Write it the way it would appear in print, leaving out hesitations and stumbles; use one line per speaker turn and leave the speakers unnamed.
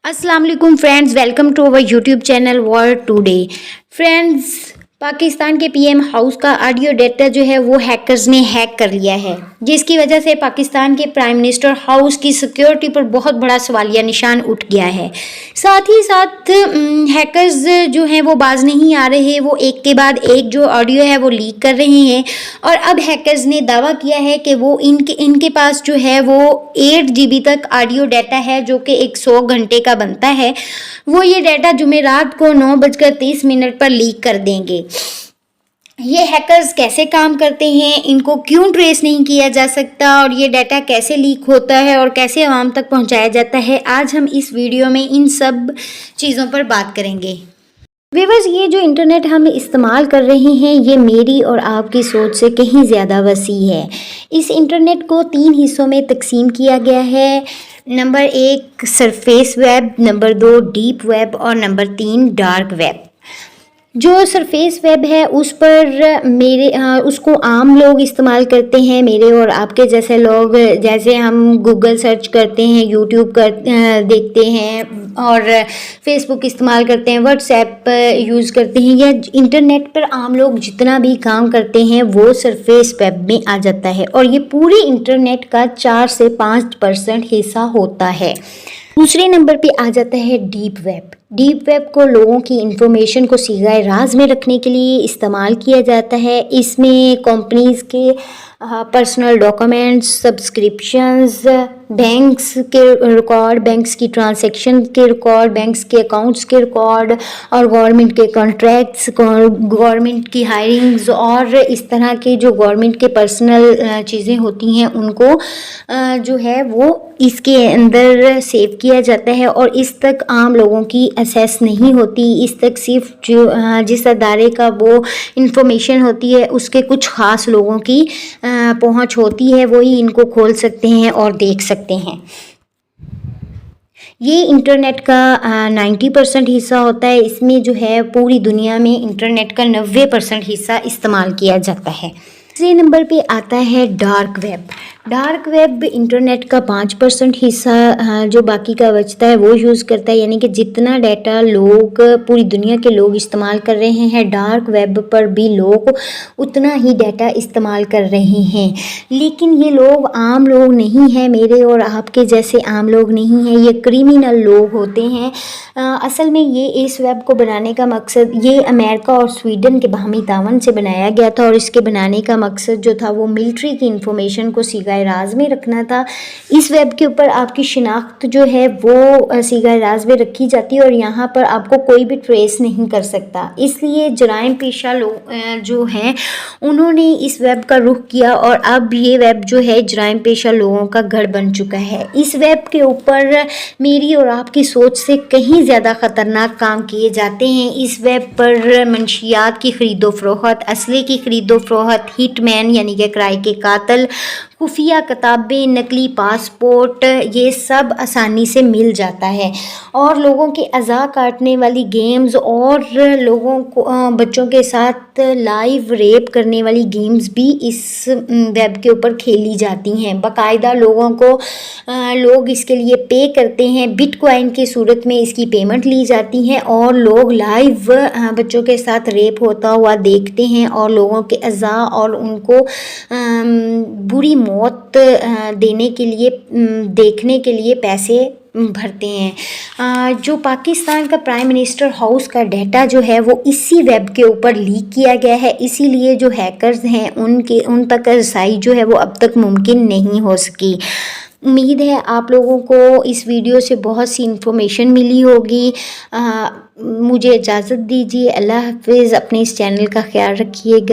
अस्सलाम वालेकुम friends, welcome to our YouTube channel world today. Friends, Pakistan के पीएम हाउस का ऑडियो डेटा जो है वो हैकर्स ने हैक कर लिया है, जिसकी वजह से पाकिस्तान के प्राइम मिनिस्टर हाउस की सिक्योरिटी पर बहुत बड़ा सवालिया निशान उठ गया है। साथ ही साथ हैकर्स जो हैं वो बाज नहीं आ रहे, वो एक के बाद एक जो ऑडियो है वो लीक कर रहे हैं। और अब हैकर्स ने दावा किया है कि वो इनके पास जो है वो 8 GB तक ऑडियो डाटा है, जो कि 100 घंटे का बनता है। वो ये डाटा जुमेरात को 9:30 पर लीक कर देंगे। ये हैकर्स कैसे काम करते हैं, इनको क्यों ट्रेस नहीं किया जा सकता, और ये डाटा कैसे लीक होता है और कैसे आवाम तक पहुंचाया जाता है, आज हम इस वीडियो में इन सब चीज़ों पर बात करेंगे। व्यूअर्स, ये जो इंटरनेट हम इस्तेमाल कर रहे हैं ये मेरी और आपकी सोच से कहीं ज़्यादा वसी है। इस इंटरनेट को 3 हिस्सों में तकसीम किया गया है। Number 1 surface web, number 2 deep web और नंबर 3 डार्क वेब। जो सरफेस वेब है उस पर उसको आम लोग इस्तेमाल करते हैं, मेरे और आपके जैसे लोग। जैसे हम गूगल सर्च करते हैं, यूट्यूब देखते हैं और फेसबुक इस्तेमाल करते हैं, व्हाट्सएप यूज़ करते हैं, या इंटरनेट पर आम लोग जितना भी काम करते हैं वो सरफेस वेब में आ जाता है। और ये पूरे इंटरनेट का 4 से 5% हिस्सा होता है। दूसरे नंबर पे आ जाता है डीप वेब। डीप वेब को लोगों की इंफॉर्मेशन को सीधा राज में रखने के लिए इस्तेमाल किया जाता है। इसमें कंपनीज़ के पर्सनल डॉक्यूमेंट्स, सब्सक्रिप्शंस, बैंक्स के रिकॉर्ड, बैंक्स की ट्रांजैक्शन के रिकॉर्ड, बैंक्स के अकाउंट्स के रिकॉर्ड और गवर्नमेंट के कॉन्ट्रैक्ट्स, गवर्नमेंट की हायरिंग्स और इस तरह के जो गवर्नमेंट के पर्सनल चीज़ें होती हैं उनको जो है वो इसके अंदर सेव किया जाता है। और इस तक आम लोगों की एक्सेस नहीं होती। इस तक सिर्फ जो जिस अदारे का वो इंफॉर्मेशन होती है उसके कुछ ख़ास लोगों की पहुंच होती है, वही इनको खोल सकते हैं और देख सकते हैं। ये इंटरनेट का 90% हिस्सा होता है। इसमें जो है पूरी दुनिया में इंटरनेट का 90% हिस्सा इस्तेमाल किया जाता है। तीसरे नंबर पे आता है dark web. Dark web internet का 5% हिस्सा जो बाकी का बचता है वो यूज़ करता है, यानी कि जितना डाटा लोग पूरी दुनिया के लोग इस्तेमाल कर रहे हैं, डार्क वेब पर भी लोग उतना ही डाटा इस्तेमाल कर रहे हैं। लेकिन ये लोग आम लोग नहीं हैं, मेरे और आपके जैसे आम लोग नहीं हैं, ये क्रिमिनल लोग होते हैं। असल में ये इस वेब को बनाने का मकसद, ये अमेरिका और स्वीडन के बाहमी तावन से बनाया गया था और इसके बनाने का मकसद जो था वो मिलिट्री की इंफॉर्मेशन को सीगा राज में रखना था। इस वेब के ऊपर आपकी शिनाख्त जो है वो सीगा राज में रखी जाती है और यहाँ पर आपको कोई भी ट्रेस नहीं कर सकता। इसलिए जराइम पेशा लोग जो हैं उन्होंने इस वेब का रुख किया और अब ये वेब जो है जराइम पेशा लोगों का घर बन चुका है। इस वेब के ऊपर मेरी और आपकी सोच से कहीं ज़्यादा ख़तरनाक काम किए जाते हैं। इस वेब पर मंशियात की ख़रीदो फरोख्त, असले की ख़रीदो फरोख्त, हिटमैन यानी कि किराए के कातल, खुफिया किताबें, नकली पासपोर्ट, ये सब आसानी से मिल जाता है। और लोगों के अज़ा काटने वाली गेम्स और लोगों को बच्चों के साथ लाइव रेप करने वाली गेम्स भी इस वेब के ऊपर खेली जाती हैं। बाकायदा लोगों को लोग इसके लिए पे करते हैं, बिटकॉइन की सूरत में इसकी पेमेंट ली जाती है और लोग लाइव बच्चों के साथ रेप होता हुआ देखते हैं और लोगों के अज़ा और उनको बुरी मौत देने के लिए देखने के लिए पैसे भरते हैं। जो पाकिस्तान का प्राइम मिनिस्टर हाउस का डाटा जो है वो इसी वेब के ऊपर लीक किया गया है, इसीलिए जो हैकर्स हैं उन तक रसाई जो है वो अब तक मुमकिन नहीं हो सकी। उम्मीद है आप लोगों को इस वीडियो से बहुत सी इन्फॉर्मेशन मिली होगी। मुझे इजाज़त दीजिए। अल्लाह हाफिज़। अपने इस चैनल का ख्याल रखिएगा।